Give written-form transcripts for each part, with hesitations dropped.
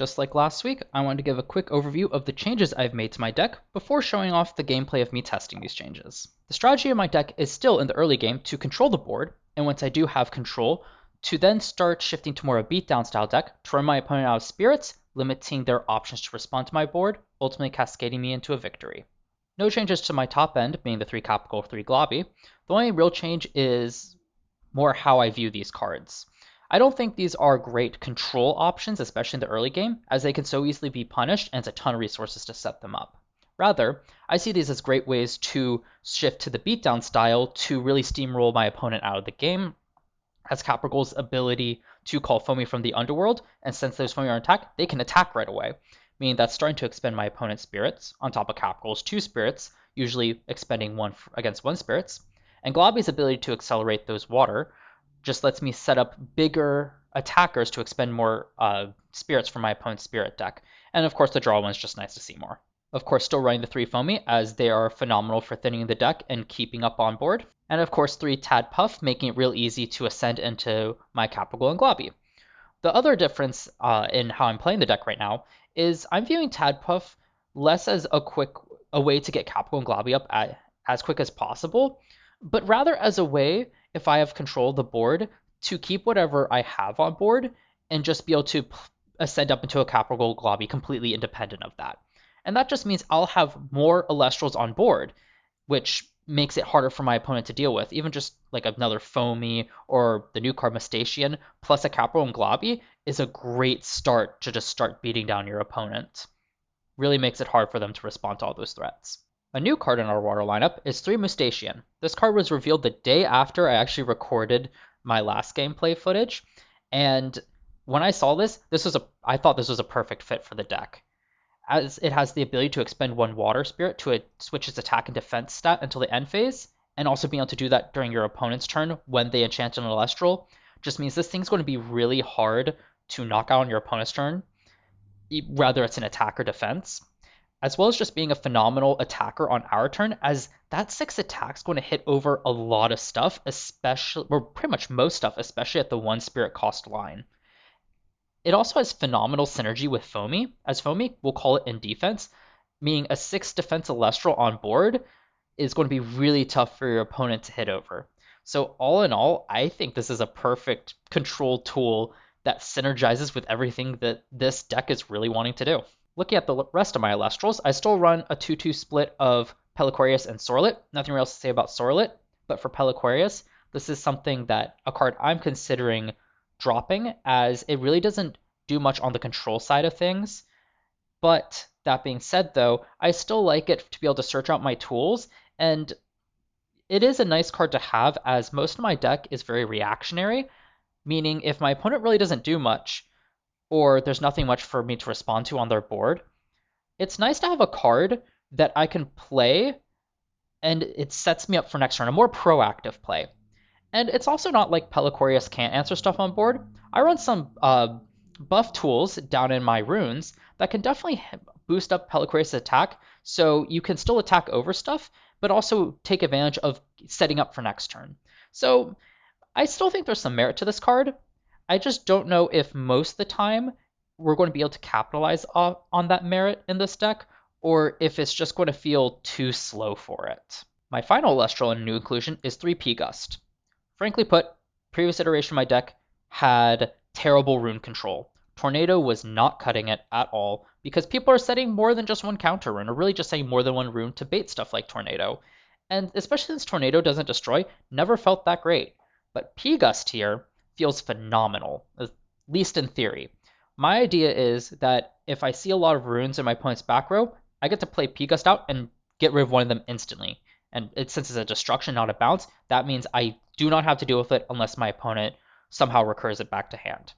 Just like last week, I wanted to give a quick overview of the changes I've made to my deck before showing off the gameplay of me testing these changes. The strategy of my deck is still in the early game to control the board, and once I do have control, to then start shifting to more of a beatdown style deck to run my opponent out of spirits, limiting their options to respond to my board, ultimately cascading me into a victory. No changes to my top end, being the 3 Capital, 3 Globby. The only real change is more how I view these cards. I don't think these are great control options, especially in the early game, as they can so easily be punished and it's a ton of resources to set them up. Rather, I see these as great ways to shift to the beatdown style to really steamroll my opponent out of the game, as Capricorn's ability to call Foamee from the underworld, and since there's Foamee on attack, they can attack right away, meaning that's starting to expend my opponent's spirits, on top of Capricorn's 2 spirits, usually expending 1 against 1 spirits, and Globby's ability to accelerate those water just lets me set up bigger attackers to expend more spirits from my opponent's spirit deck. And of course, the draw one is just nice to see more. Of course, still running the 3 Foamee, as they are phenomenal for thinning the deck and keeping up on board. And of course, 3 Tad Puff, making it real easy to ascend into my Capital and Globby. The other difference in how I'm playing the deck right now is I'm viewing Tad Puff less as a way to get Capital and Globby up as quick as possible, but rather as a way, if I have control of the board, to keep whatever I have on board and just be able to ascend up into a Capital Globby completely independent of that. And that just means I'll have more Elestrals on board, which makes it harder for my opponent to deal with. Even just like another Foamee or the new card Mustachian plus a Capital and Globby is a great start to just start beating down your opponent. Really makes it hard for them to respond to all those threats. A new card in our water lineup is 3 Mustachian. This card was revealed the day after I actually recorded my last gameplay footage, and when I saw this, I thought this was a perfect fit for the deck, as it has the ability to expend 1 water spirit to switch its attack and defense stat until the end phase, and also being able to do that during your opponent's turn when they enchant an Elestral. Just means this thing's going to be really hard to knock out on your opponent's turn, whether it's an attack or defense, as well as just being a phenomenal attacker on our turn, as that 6 attack's going to hit over a lot of stuff, especially, or pretty much most stuff, especially at the 1 spirit cost line. It also has phenomenal synergy with Foamee, as Foamee, we'll call it in defense, meaning a 6 defense Elestral on board is going to be really tough for your opponent to hit over. So all in all, I think this is a perfect control tool that synergizes with everything that this deck is really wanting to do. Looking at the rest of my Elestrals, I still run a 2-2 split of Pelliquarius and Sorlet. Nothing else to say about Sorlet, but for Pelliquarius, this is something that a card I'm considering dropping, as it really doesn't do much on the control side of things. But that being said, though, I still like it to be able to search out my tools, and it is a nice card to have, as most of my deck is very reactionary, meaning if my opponent really doesn't do much, or there's nothing much for me to respond to on their board, it's nice to have a card that I can play and it sets me up for next turn, a more proactive play. And it's also not like Pelliquarius can't answer stuff on board. I run some buff tools down in my runes that can definitely boost up Pelliquarius' attack, so you can still attack over stuff, but also take advantage of setting up for next turn. So I still think there's some merit to this card. I just don't know if most of the time we're going to be able to capitalize on that merit in this deck, or if it's just going to feel too slow for it. My final Elestral and new inclusion is 3 P-Gust. Frankly put, previous iteration of my deck had terrible rune control. Tornado was not cutting it at all, because people are setting more than just 1 counter rune, or really just setting more than 1 rune to bait stuff like Tornado. And especially since Tornado doesn't destroy, never felt that great. But P-Gust here feels phenomenal, at least in theory. My idea is that if I see a lot of runes in my opponent's back row, I get to play P-Gust out and get rid of one of them instantly. And since it's a destruction, not a bounce, that means I do not have to deal with it unless my opponent somehow recurs it back to hand,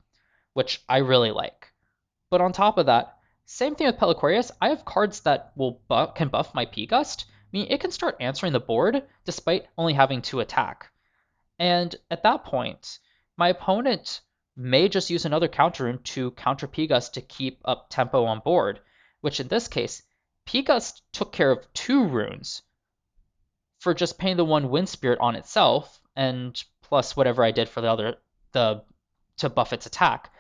which I really like. But on top of that, same thing with Pelliquarius, I have cards that can buff my P-Gust, meaning it can start answering the board despite only having 2 attack. And at that point, my opponent may just use another counter rune to counter P-Gust to keep up tempo on board, which in this case, P-Gust took care of 2 runes for just paying the 1 Wind Spirit on itself, and plus whatever I did for to buff its attack.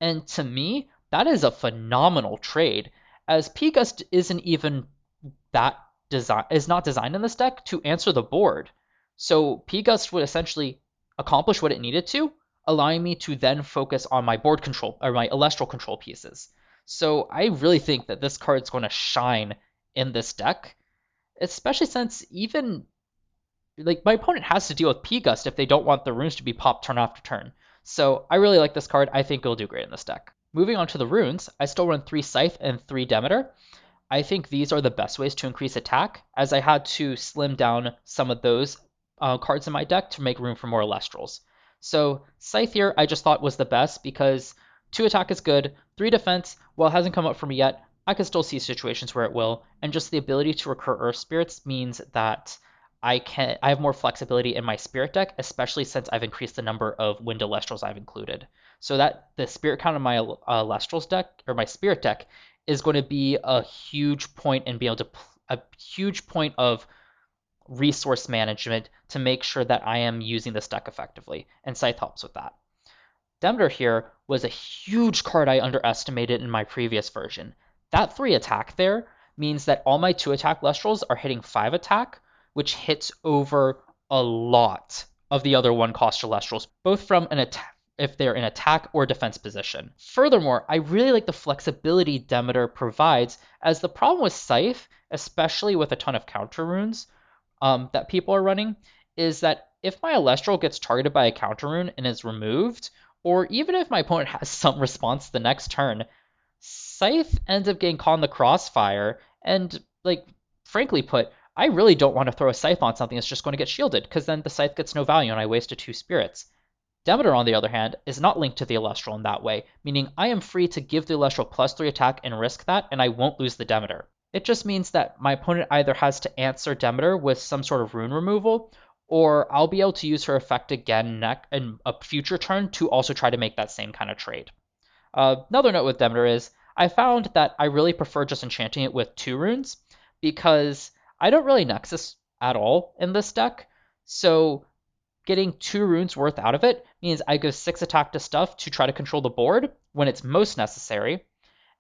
And to me, that is a phenomenal trade, as P-Gust isn't even is not designed in this deck to answer the board. So P-Gust would essentially accomplish what it needed to, allowing me to then focus on my board control or my Elestral control pieces. So I really think that this card's going to shine in this deck, especially since even like my opponent has to deal with P-Gust if they don't want the runes to be popped turn after turn. So I really like this card. I think it'll do great in this deck. Moving on to the runes, I still run 3 Scythe and 3 Demeter. I think these are the best ways to increase attack, as I had to slim down some of those cards in my deck to make room for more Elestrals. So Scythe here I just thought was the best because 2 attack is good, 3 defense, while it hasn't come up for me yet, I can still see situations where it will, and just the ability to recur Earth Spirits means that I have more flexibility in my Spirit deck, especially since I've increased the number of Wind Elestrals I've included. So that the Spirit count of my Elestrals deck, or my Spirit deck, is going to be a huge point in being able to a huge point of resource management to make sure that I am using this deck effectively, and Scythe helps with that. Demeter here was a huge card I underestimated in my previous version. That 3 attack there means that all my 2 attack Lestrals are hitting 5 attack, which hits over a lot of the other 1 cost Lestrals, both from an attack if they're in attack or defense position. Furthermore, I really like the flexibility Demeter provides, as the problem with Scythe, especially with a ton of counter runes that people are running, is that if my Elestral gets targeted by a counter rune and is removed, or even if my opponent has some response the next turn, Scythe ends up getting caught in the crossfire, and like frankly put, I really don't want to throw a Scythe on something that's just going to get shielded, because then the Scythe gets no value and I wasted 2 spirits. Demeter, on the other hand, is not linked to the Elestral in that way, meaning I am free to give the Elestral plus 3 attack and risk that, and I won't lose the Demeter. It just means that my opponent either has to answer Demeter with some sort of rune removal, or I'll be able to use her effect again in a future turn to also try to make that same kind of trade. Another note with Demeter is I found that I really prefer just enchanting it with 2 runes, because I don't really Nexus at all in this deck, so getting 2 runes worth out of it means I give 6 attack to stuff to try to control the board when it's most necessary.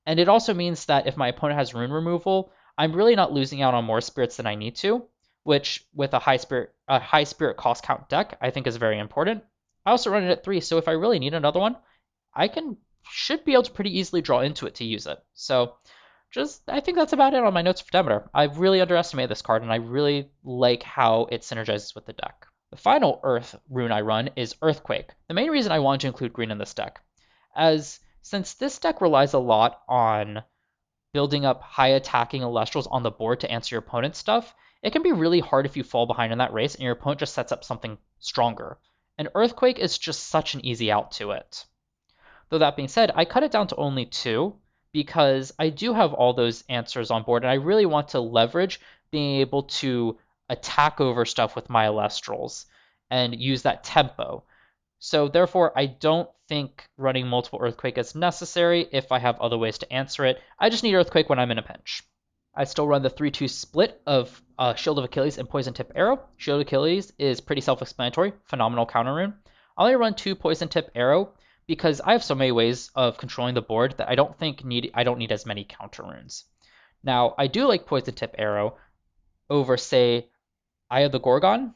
And it also means that if my opponent has rune removal, I'm really not losing out on more spirits than I need to, which with a high spirit cost count deck, I think is very important. I also run it at 3, so if I really need another one, should be able to pretty easily draw into it to use it. So I think that's about it on my notes for Demeter. I really underestimated this card, and I really like how it synergizes with the deck. The final Earth rune I run is Earthquake. The main reason I wanted to include green in this deck, as since this deck relies a lot on building up high attacking Elestrals on the board to answer your opponent's stuff, it can be really hard if you fall behind in that race and your opponent just sets up something stronger. And Earthquake is just such an easy out to it. Though that being said, I cut it down to only 2 because I do have all those answers on board, and I really want to leverage being able to attack over stuff with my Elestrals and use that tempo. So therefore, I don't think running multiple Earthquake is necessary if I have other ways to answer it. I just need Earthquake when I'm in a pinch. I still run the 3-2 split of Shield of Achilles and Poison Tip Arrow. Shield of Achilles is pretty self-explanatory, phenomenal counter rune. I only run 2 Poison Tip Arrow because I have so many ways of controlling the board that I don't need as many counter runes. Now, I do like Poison Tip Arrow over, say, Eye of the Gorgon. I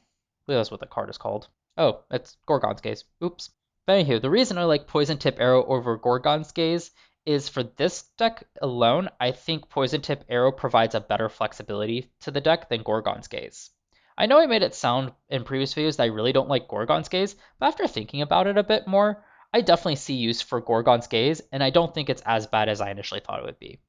believe that's what the card is called. Oh, it's Gorgon's Gaze. Oops. But anywho, the reason I like Poison Tip Arrow over Gorgon's Gaze is for this deck alone, I think Poison Tip Arrow provides a better flexibility to the deck than Gorgon's Gaze. I know I made it sound in previous videos that I really don't like Gorgon's Gaze, but after thinking about it a bit more, I definitely see use for Gorgon's Gaze, and I don't think it's as bad as I initially thought it would be.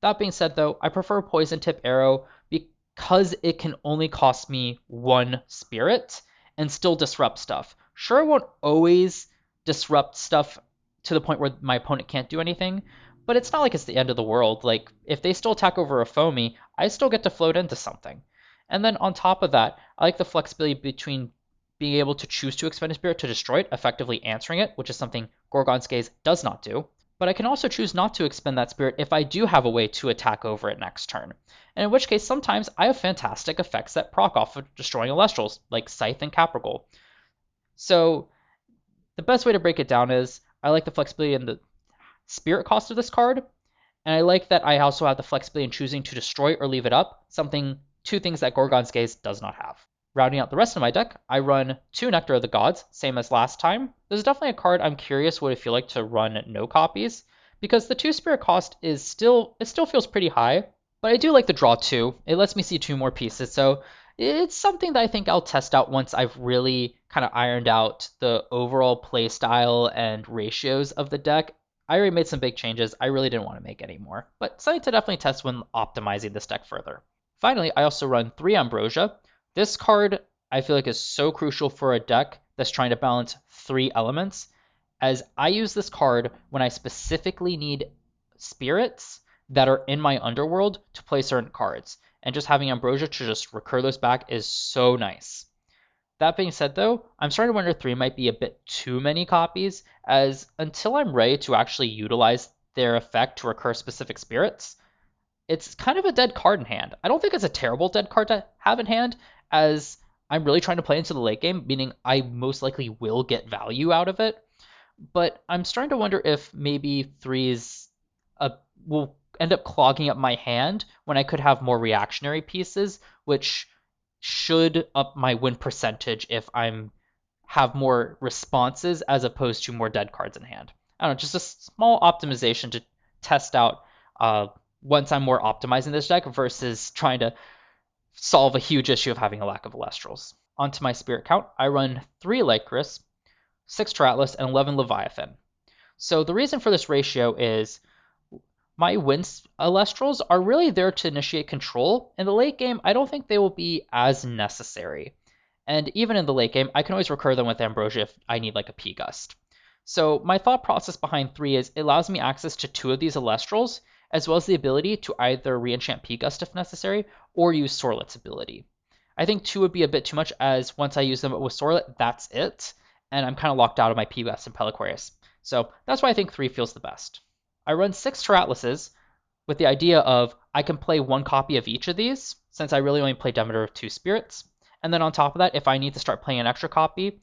That being said, though, I prefer Poison Tip Arrow because it can only cost me 1 spirit and still disrupt stuff. Sure, it won't always disrupt stuff to the point where my opponent can't do anything, but it's not like it's the end of the world. Like, if they still attack over a Foamee, I still get to float into something. And then on top of that, I like the flexibility between being able to choose to expend a spirit to destroy it, effectively answering it, which is something Gorgon's Gaze does not do. But I can also choose not to expend that spirit if I do have a way to attack over it next turn. And in which case, sometimes I have fantastic effects that proc off of destroying Elestrals, like Scythe and Capricorn. So the best way to break it down is I like the flexibility in the spirit cost of this card, and I like that I also have the flexibility in choosing to destroy or leave it up, two things that Gorgon's Gaze does not have. Rounding out the rest of my deck, I run 2 Nectar of the Gods, same as last time. This is definitely a card I'm curious what it feel like to run no copies, because the 2 spirit cost still feels pretty high, but I do like the draw 2. It lets me see 2 more pieces, so it's something that I think I'll test out once I've really kind of ironed out the overall play style and ratios of the deck. I already made some big changes. I really didn't want to make any more, but something to definitely test when optimizing this deck further. Finally, I also run 3 Ambrosia. This card I feel like is so crucial for a deck that's trying to balance 3 elements, as I use this card when I specifically need spirits that are in my underworld to play certain cards. And just having Ambrosia to just recur those back is so nice. That being said, though, I'm starting to wonder 3 might be a bit too many copies, as until I'm ready to actually utilize their effect to recur specific spirits, it's kind of a dead card in hand. I don't think it's a terrible dead card to have in hand, as I'm really trying to play into the late game, meaning I most likely will get value out of it. But I'm starting to wonder if maybe 3s will end up clogging up my hand when I could have more reactionary pieces, which should up my win percentage if I'm have more responses as opposed to more dead cards in hand. I don't know, just a small optimization to test out once I'm more optimizing this deck versus trying to solve a huge issue of having a lack of Elestrals. Onto my spirit count, I run 3 Lycris, 6 Teratlas, and 11 Leviathan. So the reason for this ratio is my wins Elestrals are really there to initiate control. In the late game, I don't think they will be as necessary. And even in the late game, I can always recur them with Ambrosia if I need like a P-Gust. So my thought process behind 3 is it allows me access to 2 of these Elestrals, as well as the ability to either re-enchant P-Gust if necessary, or use Sorlet's ability. I think 2 would be a bit too much, as once I use them with Sorlet, that's it, and I'm kind of locked out of my P-Gust and Peliquarius. So that's why I think 3 feels the best. I run 6 Teratlases with the idea of I can play 1 copy of each of these, since I really only play Demeter of 2 spirits. And then on top of that, if I need to start playing an extra copy,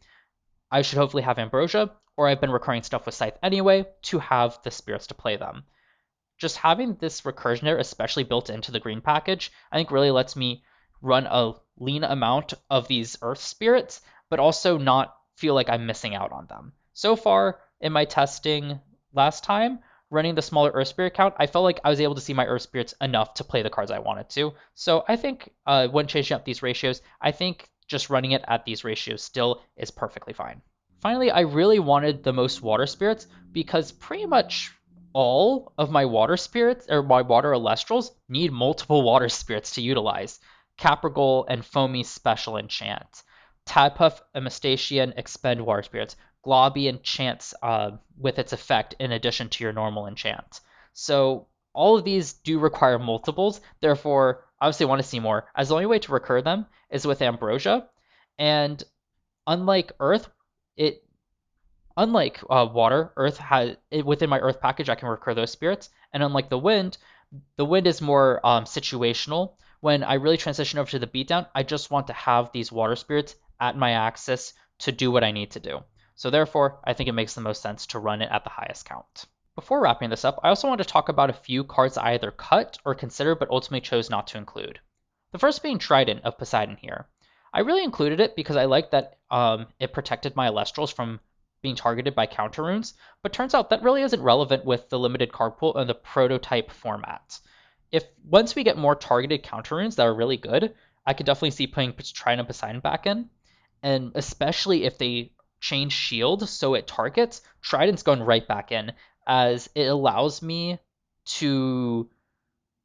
I should hopefully have Ambrosia, or I've been recurring stuff with Scythe anyway to have the spirits to play them. Just having this recursion there, especially built into the green package, I think really lets me run a lean amount of these Earth spirits, but also not feel like I'm missing out on them. So far in my testing last time, running the smaller Earth Spirit count, I felt like I was able to see my Earth Spirits enough to play the cards I wanted to. So I think when changing up these ratios, I think just running it at these ratios still is perfectly fine. Finally, I really wanted the most Water Spirits because pretty much all of my Water Spirits, or my Water Elestrals, need multiple Water Spirits to utilize. Caprigol and Foamee Special Enchant. Tadpuff and Mestachian expend Water Spirits. Globby enchants with its effect in addition to your normal enchant. So all of these do require multiples, therefore obviously I want to see more, as the only way to recur them is with Ambrosia. And unlike Earth, unlike Water, Earth has within my Earth package I can recur those spirits, and unlike the Wind is more situational. When I really transition over to the Beatdown, I just want to have these Water Spirits at my axis to do what I need to do. So therefore, I think it makes the most sense to run it at the highest count. Before wrapping this up, I also want to talk about a few cards I either cut or considered but ultimately chose not to include. The first being Trident of Poseidon here. I really included it because I liked that it protected my Elestrals from being targeted by counter runes, but turns out that really isn't relevant with the limited card pool and the prototype format. If once we get more targeted counter runes that are really good, I could definitely see putting Trident of Poseidon back in, and especially if they change shield so it targets, Trident's going right back in, as it allows me to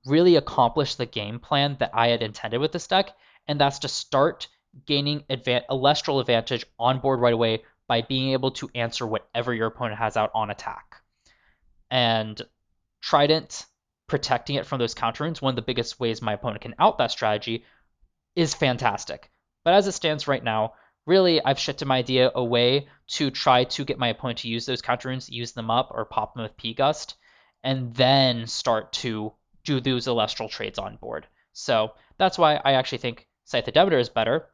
really accomplish the game plan that I had intended with this deck, and that's to start gaining Elestral advantage on board right away by being able to answer whatever your opponent has out on attack. And Trident protecting it from those counter runes, one of the biggest ways my opponent can out that strategy, is fantastic. But as it stands right now, really, I've shifted my idea away to try to get my opponent to use those counter runes, use them up, or pop them with P-Gust, and then start to do those Celestial trades on board. So that's why I actually think Scythe of Demeter is better,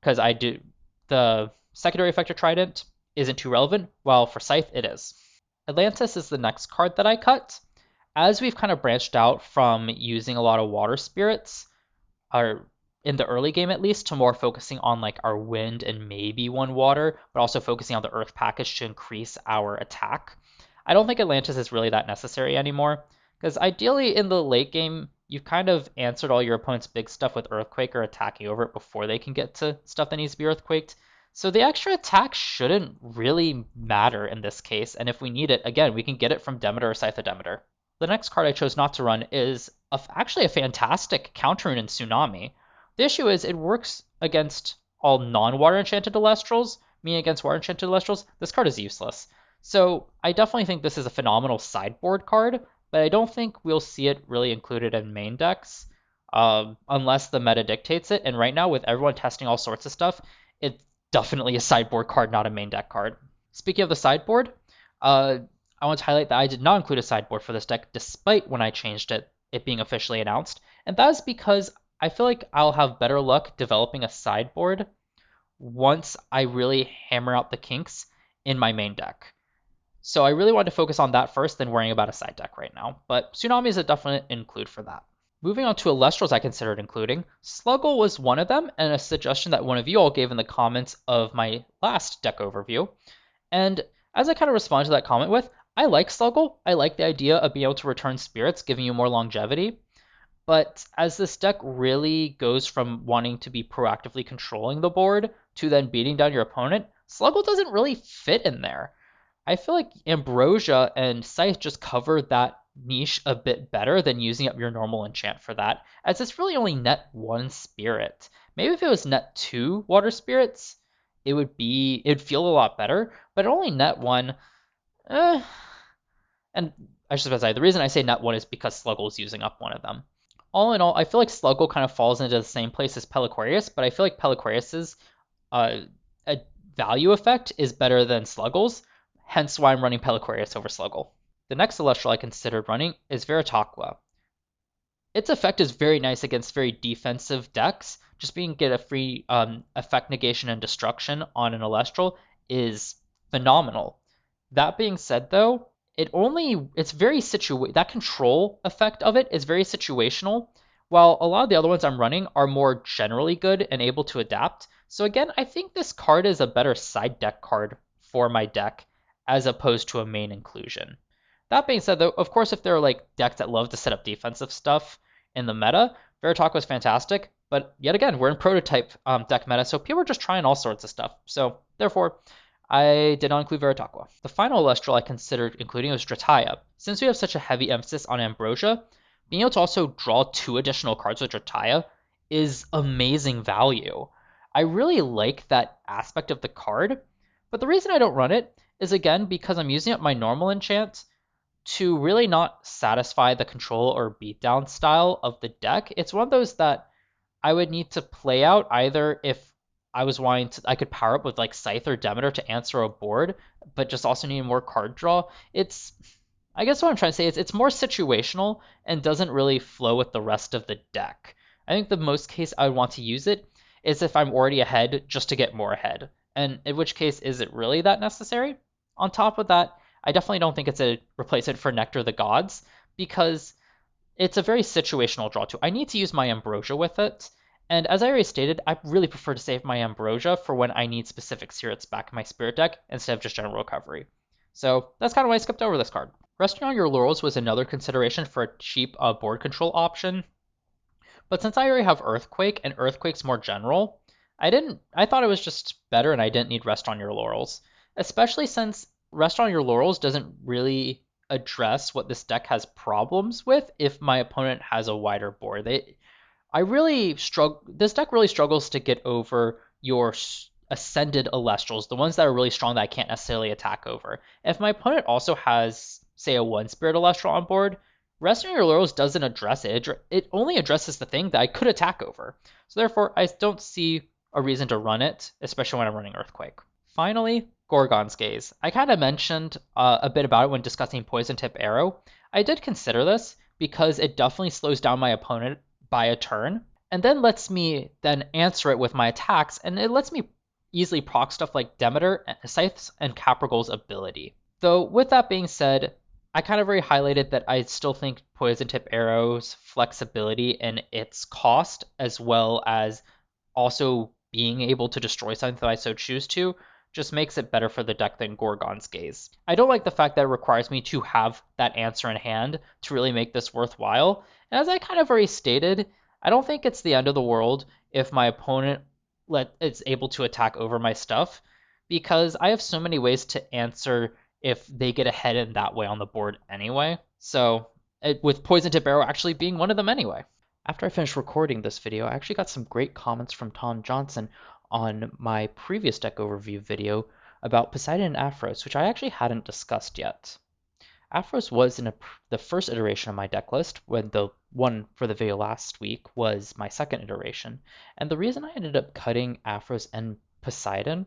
because the secondary effect of Trident isn't too relevant, while for Scythe it is. Atlantis is the next card that I cut. As we've kind of branched out from using a lot of water spirits, or in the early game at least, to more focusing on like our wind and maybe one water, but also focusing on the earth package to increase our attack. I don't think Atlantis is really that necessary anymore, because ideally in the late game, you've kind of answered all your opponent's big stuff with Earthquake or attacking over it before they can get to stuff that needs to be Earthquaked. So the extra attack shouldn't really matter in this case, and if we need it, again, we can get it from Demeter or Scythe of Demeter. The next card I chose not to run is actually a fantastic counter in Tsunami. The issue is it works against all non-water enchanted Elestrals, meaning against water enchanted Elestrals, this card is useless. So I definitely think this is a phenomenal sideboard card, but I don't think we'll see it really included in main decks unless the meta dictates it. And right now, with everyone testing all sorts of stuff, it's definitely a sideboard card, not a main deck card. Speaking of the sideboard, I want to highlight that I did not include a sideboard for this deck, despite when I changed it being officially announced. And that is because I feel like I'll have better luck developing a sideboard once I really hammer out the kinks in my main deck. So I really wanted to focus on that first than worrying about a side deck right now. But Tsunami is a definite include for that. Moving on to Elestrals I considered including, Sluggle was one of them, and a suggestion that one of you all gave in the comments of my last deck overview. And as I kind of responded to that comment with, I like Sluggle. I like the idea of being able to return spirits, giving you more longevity. But as this deck really goes from wanting to be proactively controlling the board to then beating down your opponent, Sluggle doesn't really fit in there. I feel like Ambrosia and Scythe just cover that niche a bit better than using up your normal enchant for that, as it's really only net one spirit. Maybe if it was net two water spirits, it'd feel a lot better, but only net one. And I should say the reason I say net one is because Sluggle is using up one of them. All in all, I feel like Sluggle kind of falls into the same place as Peliquarius, but I feel like Peliquarius's a value effect is better than Sluggle's, hence why I'm running Peliquarius over Sluggle. The next Celestial I considered running is Veritaqua. Its effect is very nice against very defensive decks. Just being get a free effect negation and destruction on an Elestral is phenomenal. That being said, though, it's very that control effect of it is very situational, while a lot of the other ones I'm running are more generally good and able to adapt. So again, I think this card is a better side deck card for my deck as opposed to a main inclusion. That being said, though, of course, if there are like decks that love to set up defensive stuff in the meta, Veritaqua is fantastic. But yet again, we're in prototype deck meta, so people are just trying all sorts of stuff. So therefore, I did not include Veritaqua. The final Elestral I considered including was Drataya. Since we have such a heavy emphasis on Ambrosia, being able to also draw 2 additional cards with Drataya is amazing value. I really like that aspect of the card, but the reason I don't run it is again because I'm using up my normal enchant to really not satisfy the control or beatdown style of the deck. It's one of those that I would need to play out either if I was wanting to, I could power up with like Scythe or Demeter to answer a board, but just also need more card draw. I guess what I'm trying to say is it's more situational and doesn't really flow with the rest of the deck. I think the most case I would want to use it is if I'm already ahead just to get more ahead. And in which case, is it really that necessary? On top of that, I definitely don't think it's a replacement for Nectar of the Gods because it's a very situational draw too. I need to use my Ambrosia with it. And as I already stated, I really prefer to save my Ambrosia for when I need specific spirits back in my spirit deck instead of just general recovery. So that's kind of why I skipped over this card. Resting on Your Laurels was another consideration for a cheap board control option. But since I already have Earthquake and Earthquake's more general, I thought it was just better and I didn't need Rest on Your Laurels. Especially since Rest on Your Laurels doesn't really address what this deck has problems with if my opponent has a wider board. This deck really struggles to get over your ascended Elestrals, the ones that are really strong that I can't necessarily attack over. If my opponent also has, say, a 1-spirit Elestral on board, Rest on Your Laurels doesn't address it. It only addresses the thing that I could attack over. So therefore, I don't see a reason to run it, especially when I'm running Earthquake. Finally, Gorgon's Gaze. I kind of mentioned a bit about it when discussing Poison Tip Arrow. I did consider this because it definitely slows down my opponent by a turn, and then lets me then answer it with my attacks, and it lets me easily proc stuff like Demeter, Scythe's, and Caprigol's ability. Though with that being said, I kind of already highlighted that I still think Poison Tip Arrow's flexibility and its cost, as well as also being able to destroy something if I so choose to, just makes it better for the deck than Gorgon's Gaze. I don't like the fact that it requires me to have that answer in hand to really make this worthwhile. And as I kind of already stated, I don't think it's the end of the world if my opponent is able to attack over my stuff, because I have so many ways to answer if they get ahead in that way on the board anyway. So with Poison Tip Arrow actually being one of them anyway. After I finished recording this video, I actually got some great comments from Tom Johnson on my previous deck overview video about Poseidon and Aphros, which I actually hadn't discussed yet. Aphros was in the first iteration of my deck list, when the one for the video last week was my second iteration. And the reason I ended up cutting Aphros and Poseidon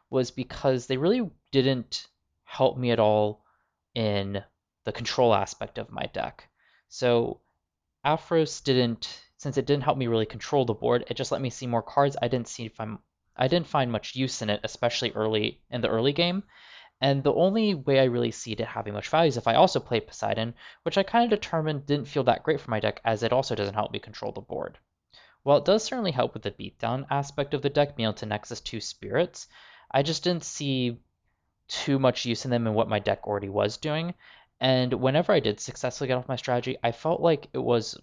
was because they really didn't help me at all in the control aspect of my deck. So Aphros since it didn't help me really control the board, it just let me see more cards. I didn't find much use in it, especially early in the early game. And the only way I really see it having much value is if I also play Poseidon, which I kind of determined didn't feel that great for my deck, as it also doesn't help me control the board. While it does certainly help with the beatdown aspect of the deck, being able to Nexus 2 spirits, I just didn't see too much use in them in what my deck already was doing. And whenever I did successfully get off my strategy, I felt like I was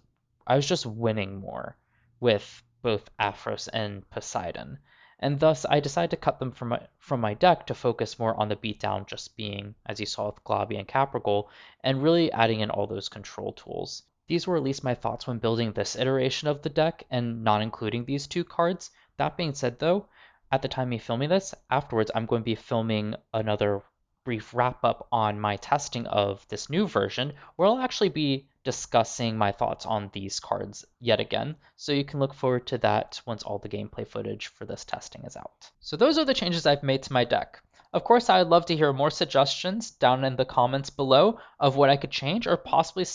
just winning more with both Aphros and Poseidon. And thus I decided to cut them from my deck to focus more on the beatdown, just being, as you saw with Glabi and Caprigol, and really adding in all those control tools. These were at least my thoughts when building this iteration of the deck and not including these two cards. That being said though, at the time of me filming this, afterwards I'm going to be filming another brief wrap up on my testing of this new version, where I'll actually be discussing my thoughts on these cards yet again. So you can look forward to that once all the gameplay footage for this testing is out. So those are the changes I've made to my deck. Of course, I would love to hear more suggestions down in the comments below of what I could change, or possibly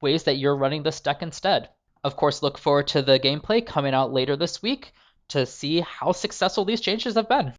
ways that you're running this deck instead. Of course, look forward to the gameplay coming out later this week to see how successful these changes have been.